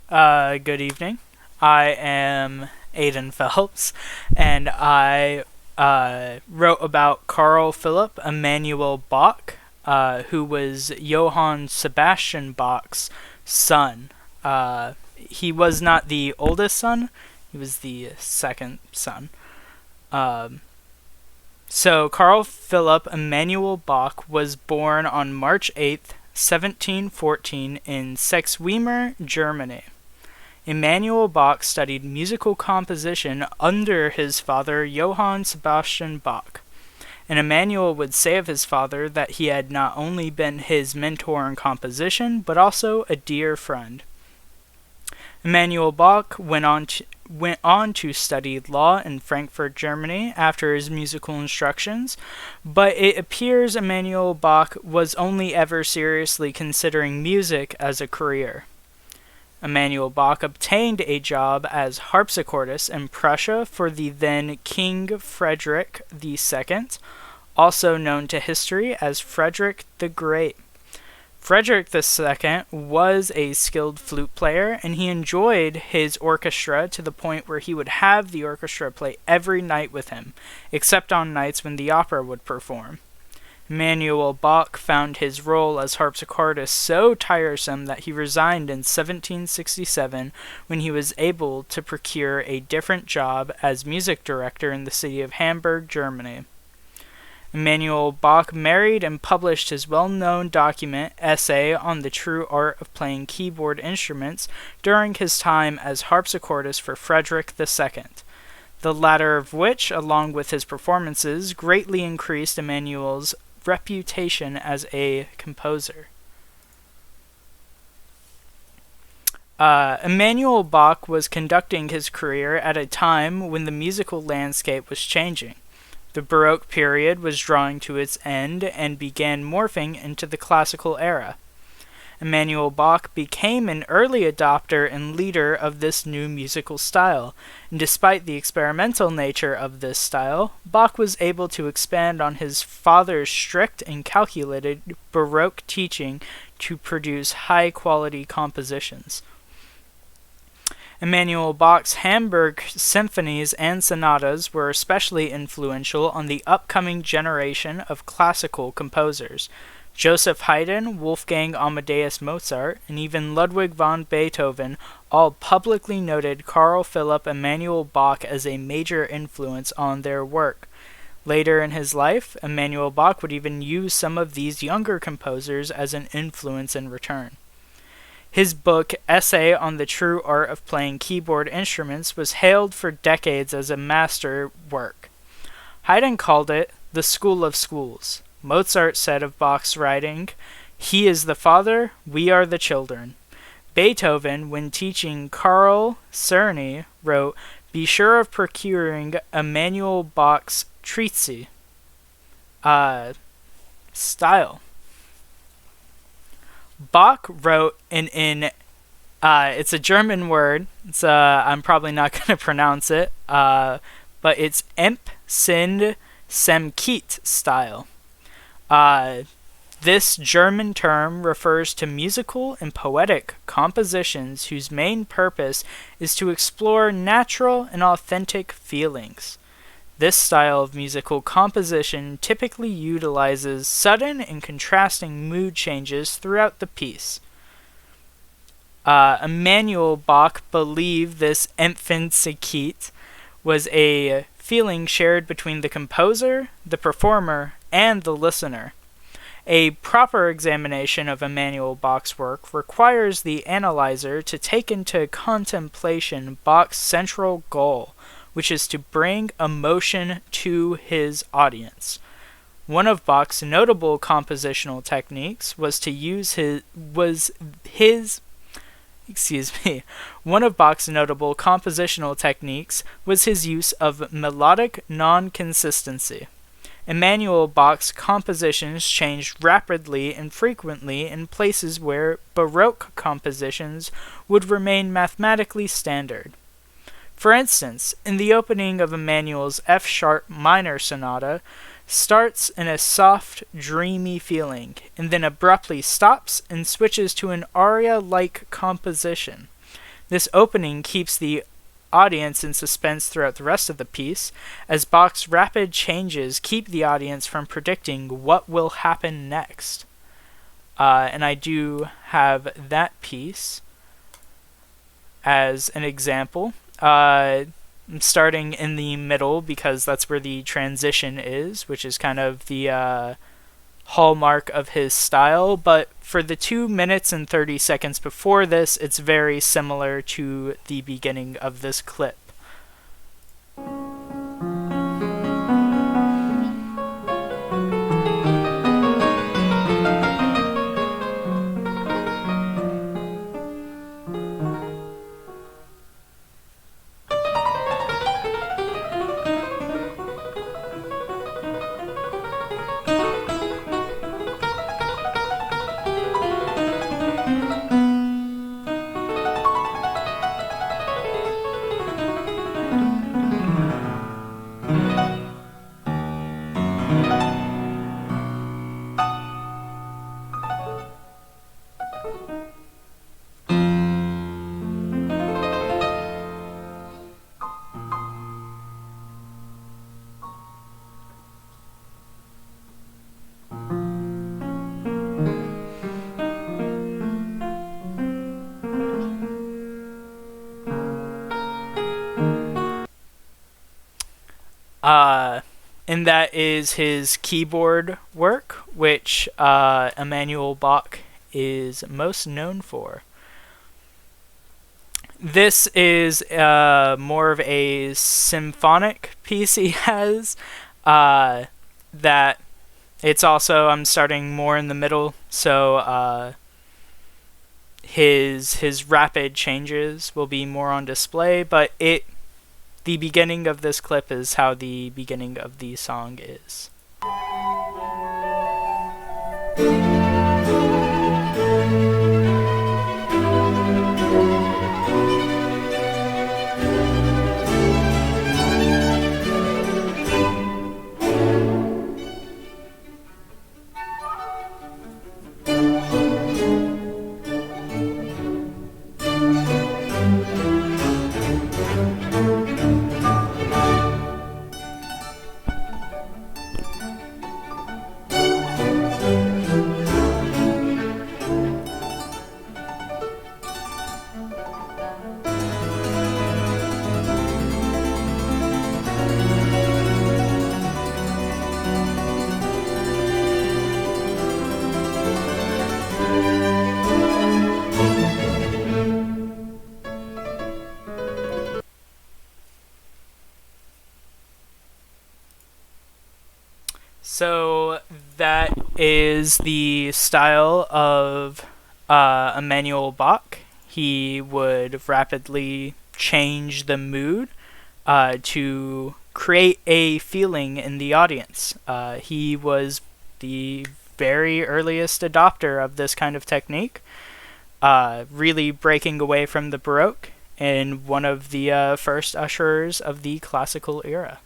Good evening. I am Aidan Phelps, and I wrote about Carl Philipp Emanuel Bach, who was Johann Sebastian Bach's son. He was not the oldest son, he was the second son. Um, so, Carl Philipp Emanuel Bach was born on March 8th, 1714, in Sechsweimer, Germany. Emanuel Bach studied musical composition under his father Johann Sebastian Bach, and Emanuel would say of his father that he had not only been his mentor in composition, but also a dear friend. Emanuel Bach went on to study law in Frankfurt, Germany after his musical instructions, but it appears Emanuel Bach was only ever seriously considering music as a career. Emanuel Bach obtained a job as harpsichordist in Prussia for the then King Frederick II, also known to history as Frederick the Great. Frederick II was a skilled flute player, and he enjoyed his orchestra to the point where he would have the orchestra play every night with him, except on nights when the opera would perform. Emanuel Bach found his role as harpsichordist so tiresome that he resigned in 1767 when he was able to procure a different job as music director in the city of Hamburg, Germany. Emanuel Bach married and published his well-known document, Essay on the True Art of Playing Keyboard Instruments, during his time as harpsichordist for Frederick II. The latter of which, along with his performances, greatly increased Emanuel's reputation as a composer. Emanuel Bach was conducting his career at a time when the musical landscape was changing. The Baroque period was drawing to its end and began morphing into the classical era. Emanuel Bach became an early adopter and leader of this new musical style, and despite the experimental nature of this style, Bach was able to expand on his father's strict and calculated Baroque teaching to produce high-quality compositions. Emanuel Bach's Hamburg symphonies and sonatas were especially influential on the upcoming generation of classical composers. Joseph Haydn, Wolfgang Amadeus Mozart, and even Ludwig van Beethoven all publicly noted Carl Philipp Emanuel Bach as a major influence on their work. Later in his life, Emanuel Bach would even use some of these younger composers as an influence in return. His book, Essay on the True Art of Playing Keyboard Instruments, was hailed for decades as a master work. Haydn called it the School of Schools. Mozart said of Bach's writing, "He is the father, we are the children." Beethoven, when teaching Karl Czerny, wrote, "Be sure of procuring Emanuel Bach's Treatise." Style. Bach wrote it's a German word. I'm probably not going to pronounce it, but it's Emp Sind Semkeit style. This German term refers to musical and poetic compositions whose main purpose is to explore natural and authentic feelings. This style of musical composition typically utilizes sudden and contrasting mood changes throughout the piece. Emanuel Bach believed this Empfindlichkeit was a feeling shared between the composer, the performer, and the listener. A proper examination of Emanuel Bach's work requires the analyzer to take into contemplation Bach's central goal, which is to bring emotion to his audience. One of Bach's notable compositional techniques was his use of melodic non-consistency. Emanuel Bach's compositions changed rapidly and frequently in places where Baroque compositions would remain mathematically standard. For instance, in the opening of Emanuel's F-sharp minor sonata, starts in a soft, dreamy feeling, and then abruptly stops and switches to an aria-like composition. This opening keeps the audience in suspense throughout the rest of the piece, as Bach's rapid changes keep the audience from predicting what will happen next. And I do have that piece as an example. I'm starting in the middle because that's where the transition is, which is kind of the hallmark of his style, but for the 2 minutes and 30 seconds before this, it's very similar to the beginning of this clip. And that is his keyboard work, which Emanuel Bach is most known for. This is more of a symphonic piece he has, that it's also, I'm starting more in the middle, so his rapid changes will be more on display, but the beginning of this clip is how the beginning of the song is. So that is the style of Emanuel Bach. He would rapidly change the mood to create a feeling in the audience. He was the very earliest adopter of this kind of technique, really breaking away from the Baroque and one of the first usherers of the classical era.